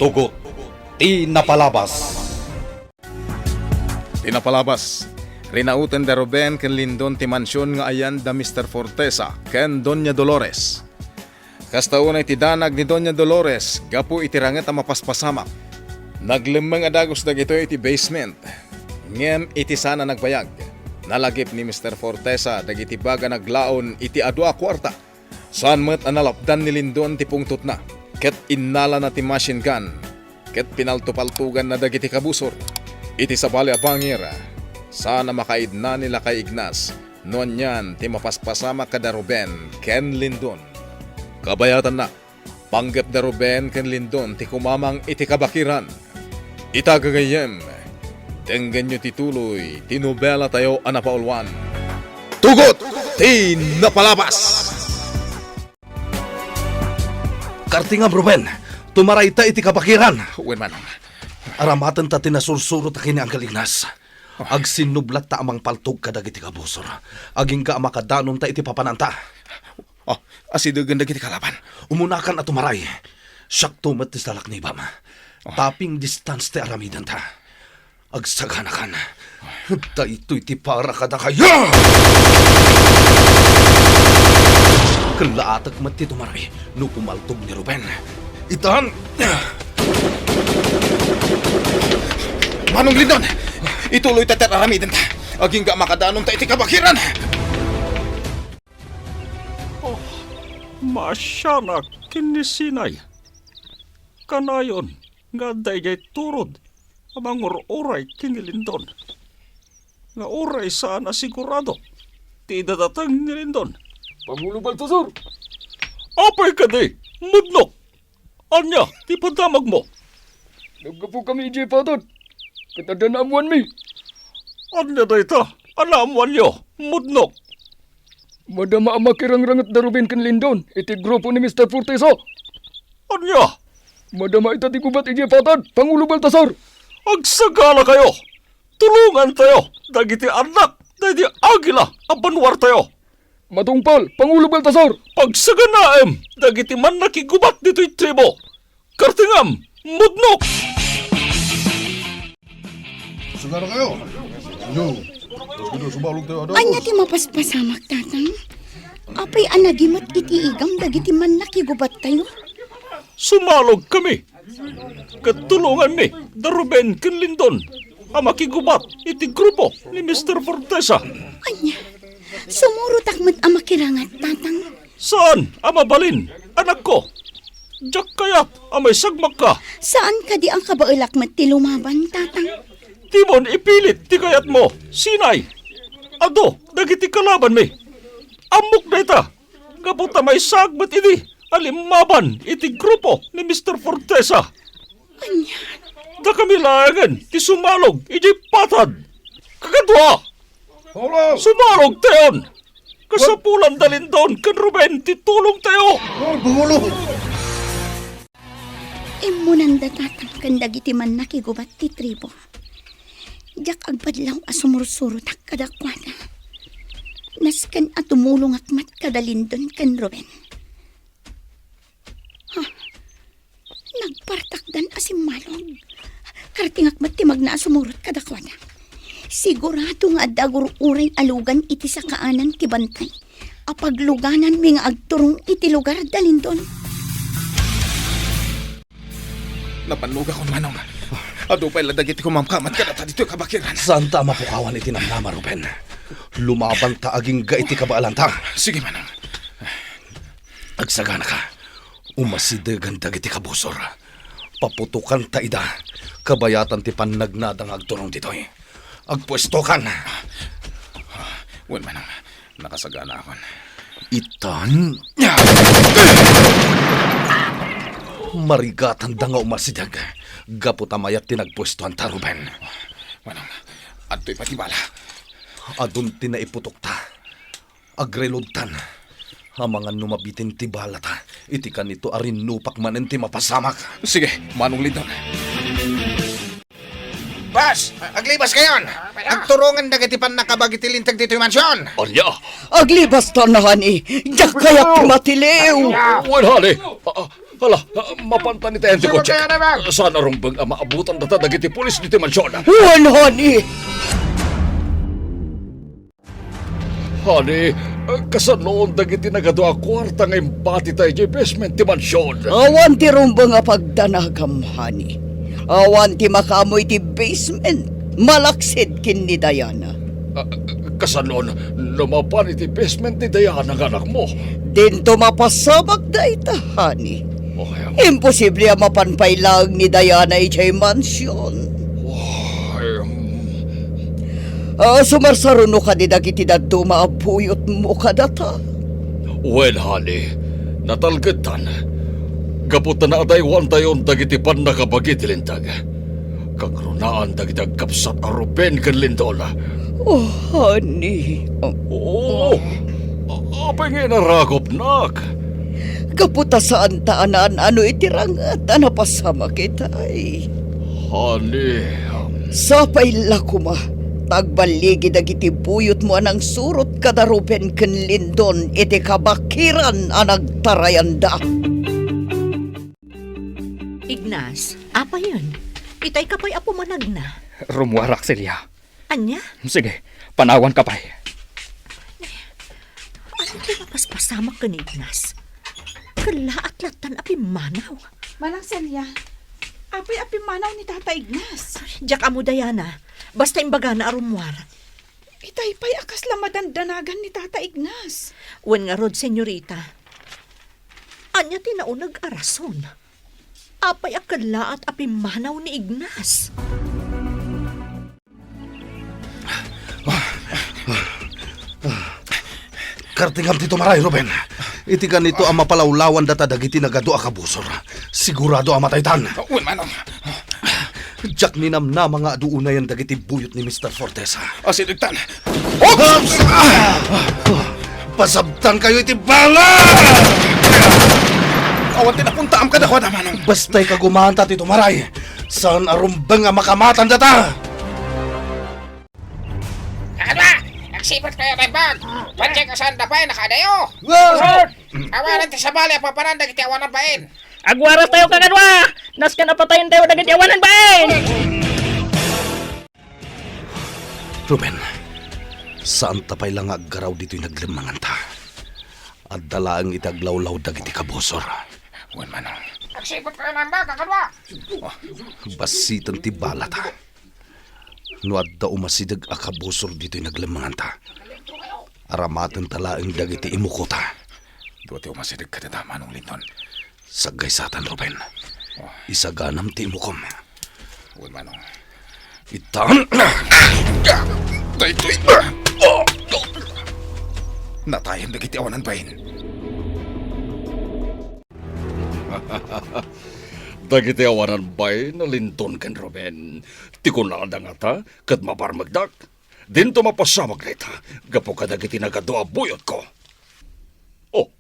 Tugot, tinapalabas. Tinapalabas. Rinauten da Ruben ken Lindon ti mansyon nga ayan da Mr. Fortesa ken Doña Dolores. Kastaunay ti danag ni Doña Dolores, gapu itiranget ang mapaspasamak. Naglemang adagos dagito iti basement. Ngem iti sana nagbayag. Nalagip ni Mr. Fortesa dagiti baga naglaon iti adua kwarta. Saan met analapdan ni Lindon ti pungtot na. Ket innala na ti machine gun. Ket pinaltupaltugan na dagiti kabusor. Iti sabali abangir. Sana makaidna nila kay Ignas. Noon yan ti mapaspasama kada Ruben ken Lindon. Kabayatan na. Panggap da Ruben ken Lindon ti kumamang iti kabakiran. Itagagayem. Tenggan nyo tituloy, tinobela tayo anapaulwan. Tugot! Tinapalabas! Kartingam Ruben, tumaray ta iti kabakiran. Uwin manong. Aramatan ta tinasursurot kini ang Ignas. Ag sinublat ta amang paltog kadag iti kabusor. Aging ka makadanon ta iti papananta. Asidugan da iti kalaban. Umunakan at tumaray. Siyak tumat ti salak ni Ibam. Taping distance ti aramidan ta. Agsaganakan. Da ito'y ti para kada kayo! Kalaatag mati tumaray. No pumaltog ni Ruben. Itan! Manong Lindon! Ituloy ta aramidan ta. Aging ka makadanon ta iti kabakiran. Masyanak kinisinay. Kanayon nga dayjay turod amang oray kinilindon. Nga oray sana sigurado. Ti dadatang nilindon. Pangulo Baltasar! Apay ka di! Mudnok! Anya, ti padamag mo. Nagkapo kami, J. Patot. Katadanamuan mi. Anya da ita, alamuan nyo, mudnok. Madama ang makirang-rangat da Ruben ken Lindon. Iti grupo ni Mr. Fortesa. Anya, Madama ita ti gubat, J. Patot. Pangulo Baltasar! agsagala kayo. Tulungan tayo. Dagiti anak, dagiti agila, abanwar tayo. Matungpal, Pangulo Baltasar! Pagsaganaem, dagiti man nakigubat dito'y tribo. Kartingam, mudnok! Sagara kayo. Yo. Tapos kita subalog tayo ada. Anya ti mapaspasamak tatang? Apay anagimat iti igam dagiti man nakigubat tayo? Sumalog kami. Katulungan ni Daruben ken Lindon ang makigubat iti grupo ni Mr. Fortesa. Anya, sumurot akmat ang makirangat tatang. Saan ang mabalin, anak ko? Diyak kayat ang may sagmak ka. Saan ka di ang kabailakmat ti lumaban tatang? Timon ipilit ti kayat mo, sinay. Ado, dagiti kalaban mi. Amok na ita. Kaputa may sagmat iti. Alimaban iti grupo ni Mr. Fortesa. Anya, Da kami layangan ti sumalog iti patad. Kakadwa, Hola. sumalog tayon. Kasapulan dalin doon kan Ruben ti tulong tayo. Pangulo. imunanda tatang kan dagiti man nakigubat ti tribo. Diyak agpadlaw asumursurot ak kadakwana. Naskan at tumulong akmat kadalindon kan Ruben. Nagpartakdan asimalog. Kartingak mat ti magna sumurot kadakwana. Sigurado nga dagur uray alugan iti sa kaanan ti bantay. Apagluganan mi nga agturong iti lugar dalindon. Napanluga ko manong. Ado pa'y ladagiti ko mamkamat ka na dito kabakiran. Saan ta mapukawan iti namnama Ruben? Lumaban ta aging ga iti kabaalan ta. Sige manong. Agsagana ka. Umasidegan dagiti kabusor. Paputukan ta ida. Kabayatan ti panagnadang agturong ditoy. Agpwestokan. Uwan manong. Nakasagana akon. Itan? Marigatan da nga umasidag. Gaputamayat tinagpwestohan ta, Ruben. Manong, adto'y patibala. Adun tinaiputok ta. Agrelodtan. Hamangan numabitin ti balata. Iti kanito arin nupak manen ti mapasamak. Sige, manong Lindon. Bas, aglibas kayon. Agturungan dagiti pan nakabagitilintag dito yung mansyon. Arya! Aglibas ta na, hani. Diyak kaya't matiliw. Wan hali. Hala, mapantan ni tayo Sige, ko, Jack. kaya naman. Saan arong bang maabutan data dagiti pulis dito mansyon? Juan, honey! Honey, kasanoon dagiti nagadwa kwarta nga imbati tayo di basement ti mansyon. Awan ti rumba nga pagdanagam, honey. Awan ti makamoy ti basement. Malaksid kin ni Diana. Kasanoon, lumapan iti basement ni Diana ng anak mo. Dinto mapasabak da ita, honey. Okay, Imposible ang mapanpailag ni Diana ijay mansion. Sumarsaruno ka di dagiti dadto maabuyot mo kadata. well, honey, natalgetan. Kaputan na adaywan tayon dagiti pan nakabagiti lintag. Kagrunaan dagiti agkapsat a Ruben ken Lindola. Oh, honey. Oo, apay nga narakop nak. Kaputa saan taanan ano itirangat napasama kita ay. Honey, Sapay lakuma. Tagbaligi dagiti buyot mo anang surot kada Ruben ken Lindon iti kabakiran anag tarayanda. Ignas, apa yun? Itay ka pa'y apumanag na. Rumuwarak, Celia. Anya? Sige, panawan ka pa'y. Ano kayo mapaspasamak ka ni Ignas? Kalaat-latan api manaw. Manang Celia, api manaw ni Tata Ignas. Diyak amo Diana, basta imbaga na arumwar. Itay pa'y akas lamadandanagan ni Tata Ignas. Wen nga rod, senyorita. Anya tinaunag arason. Apay akalaat api manaw ni Ignas. Kartingam tito maray, Ruben. Iti ganito ang mapalawlawan data dagiti nagado akabusor. Sigurado ang mataytan. Uwan, manong. Jack ninamna mga aduunay ang dagiti buyot ni Mr. Fortesa. Asidagtan. Pasabtan kayo iti bala! Awan tinapunta am kada ko na, manong. Basta'y kagumanta tito maray. Saan arumbang ang makamatan data? Kakadwa! Nagsipot kayo ng bag! Pansya ka saan dapay nakadayo! Awanan ti sa bali ang papananda kiti awanan bain! Agwaras tayo kagadwa! Nas ka napatayin tayo dagit yawanan bain! Ruben, saan tapay lang aggaraw dito'y naglimangan ta? At dalaang itaglawlaw dagiti kabosor. Uwan, manong. Nagsipot kayo ng bag, kakadwa! Basitan ti bala ta. No adda umasidag akabosor dito'y naglimangan ta. Aramatan talaang dagiti imuko ta. Duwati umasidag ka data, manong Linton. Sagay satan, Ruben. Isaganam ti imukom. Uwan, manong. Itan! Daytoy! Natayan dagiti awanan bain. Dagiti awanan bay na Linton ken Ruben. Tikon na nga ta, kat maparmagdak. Dinto mapasamag na ita, gapo ka dagiti nagado buyot ko. Oh,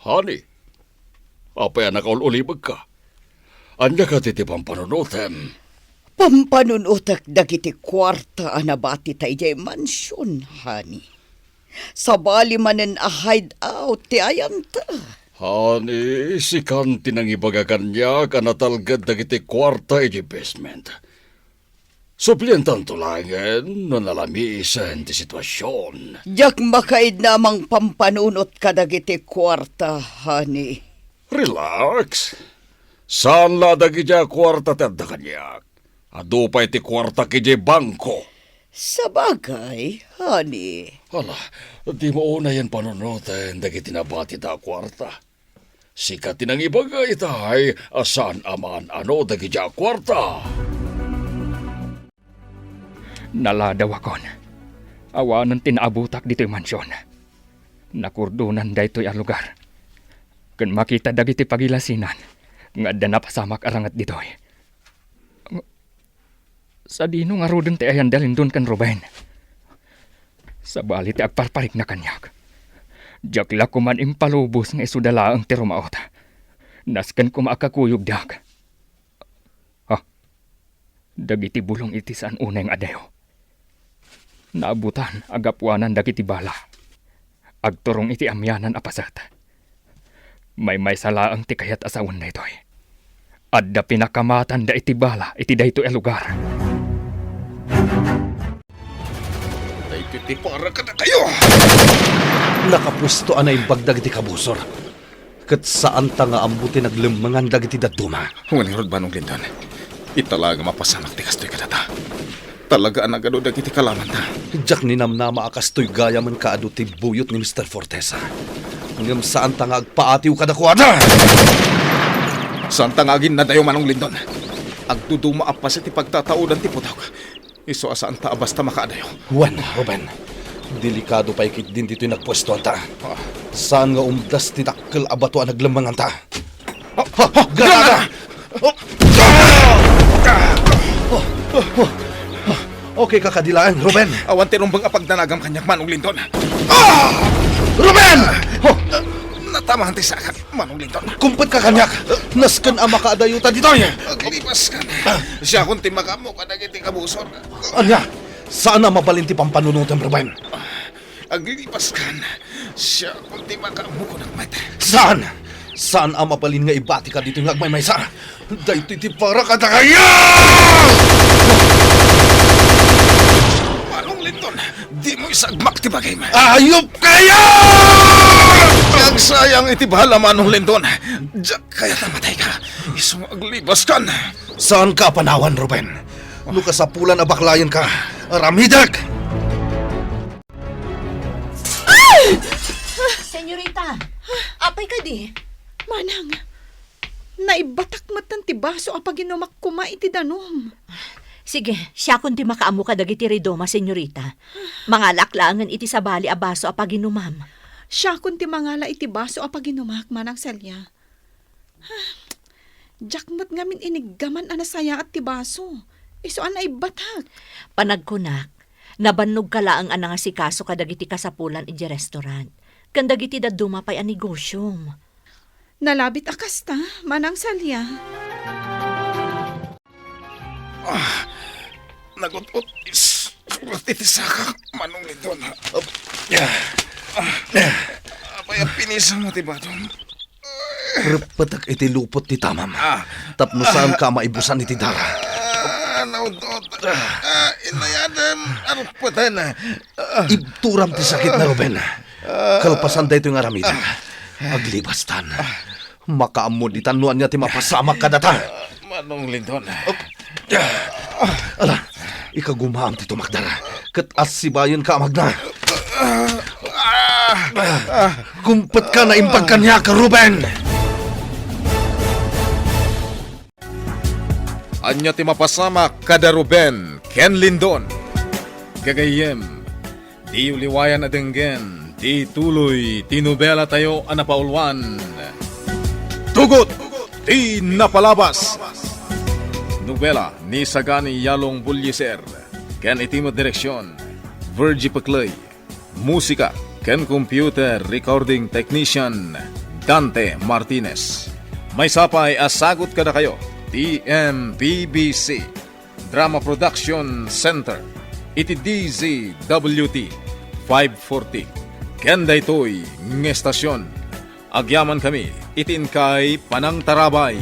honey, apay na kaululibag ka. Anya ka titipang panunutem. Pampanunutak dagiti kwarta anabati tayo jay mansyon, honey. Sabali manen a hideout ti ayanta. Honey, si Kanti nang ibagakan niya kanatalgad dagiti kwarta iti basement. Suplientan tulangin no nalamisan ti sitwasyon. Jak makaid namang pampanunot kadagiti kwarta, honey. Relax. Saan la dagiti kwarta tadda kanyak? Adu pa iti kwarta kiti bangko. Sabagay, honey. Hala, di mo una yan panunutin dagiti nabati da kwarta. Sikat tinang ibagay tahay asan aman ano dagiti kwarta. Naladaw akon. Awanan tinaabutak dito'y mansyon. Nakurdunan daytoy a lugar. Kun makita dagiti pagilasinan, nga da napasamak arangat ditoy. Sa dino nga rudon ti ayan dalin doon kan Ruben. Sa bali ti agparparik na kanyak. Jakla kuman impalubos nga isudala ang ti rumaot. Naskan kumakakuyog dak. Dagiti bulong iti saan unay nga adayo. Naabutan agapuanan dagiti bala. Agturong iti amyanan apasat. May sala ang tikayat asawan na ito'y. Adda pinakamatan da iti bala iti dayto e lugar. Dahito iti para ka na kayo! Nakapwesto anay bagdag iti kabusor. Kat saan ta nga ambuti naglemangan dagiti daduma. Huwag rod Manong Lindon. Italaga mapasamak ti kastoy kadata. Talaga ang nagano dagiti kalaman ta. Jak ni namnama akastoy gaya man kaado ti buyot ni Mr. Fortesa. Ngam saan ta nga agpaatiw kadakwada. Saan tangagin na dayo Manong Lindon? Agduduma apas iti pagtataudan ti putok. Iso asaan ta basta makaadayo. Juan, Ruben. Delikado pa ikit din dito'y nagpwesto ta. Saan nga umdas ti dakkel abato ang naglemangan ta? Granada! Okay ka kadilaan, Ruben. Awan tinumbang apagdanagam kanyak Manong Lindon. Ruben! Natamahan ti sakat Manong Lindon. Kumpet ka kanyak. Nasken ang makaadayutan dito'y. Aglipas ka na. Siya kung ti makamo ka nagiti kabusor. Anya, saan na mabalin ti pampanunutan, Ruben? Aglipas ka na. Siya kung ti makamo ko ng mata. Saan? Saan ang mabalin nga ibati ka dito nga agmaymaysa? Dahito iti para ka na kaya! Manong Lindon, di mo isagmak ti bagay ma. Ayop kaya! Kag sayang iti bahala Manong Lindon. Diyak kaya tamatay ka. Isong aglibas ka na. Saan ka panawan, Ruben? Lukasapulan abaklayan ka. Ramidag! Senyorita, apay ka di? Manang, naibatak matan ti baso apag inumak kuma iti danom. Sige, siya kundi makaamu ka dagiti redoma, senyorita. Mangalaklangan iti sabali a baso apag inumam. Siya kun ti mangala iti baso apag inumak manang salya. Jakmat ngamin inigaman anasaya at ti baso. Iso an naibatak. Panagkunak, nabannog ka laang anangasikaso ka dagiti kasapulan iti restaurant. Kandagiti daduma pa'y a negosyom. Nalabit akasta, manang salya. Nagutot is suratiti-saka Manong Lindon. Apay ang pinisang mo ti batong. Repetak iti lupot ti tamam. Tapno saan ka maibusan iti dara. Naudot. Inayadam. Arupatan. Ibturam ti sakit na, Ruben. Kalpasan da ito yung aramida. Aglibastan. Makaamod itanuan niya ti mapasamak kadata. Manong Lindon. Ala, ikagumaham ti tumakdara. Kat asibayon ka magna. Kumpet ka na impag kanya ka, Ruben! Anya ti mapasamak kada Ruben, Ken Lindon. Gagayem, di uliwayan adenggen, di tuloy, tinubela tayo anapaulwan. Tugot, di napalabas. Nobela ni Sagani Yalong Bulyeser, Ken itimo direksyon, Virgie Paclay. Musika, Ken computer recording technician, Dante Martinez. May sapay asagot kada kayo, TMPBC, Drama Production Center, iti DZWT 540. Ken daytoy ng estasyon. Agyaman kami, itin kay Panang Tarabay.